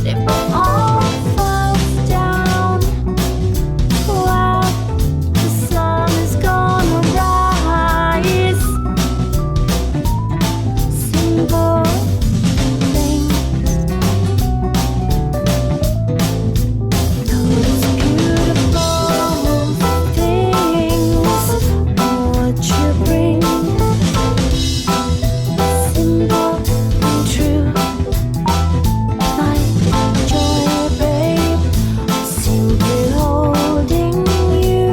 if it all falls down, well, the sun is gonna rise. Simple things, those beautiful things are what you bring. Simple and true, like joy, babe, simply holding you.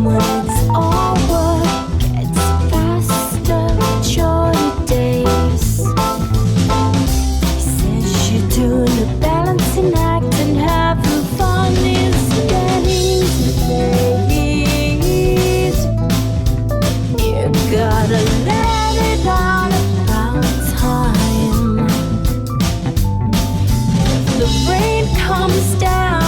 When it's all work, gets faster, joy days. He says you're doing a balancing act and having fun is getting late. You gotta let it out about time. If the rain comes down,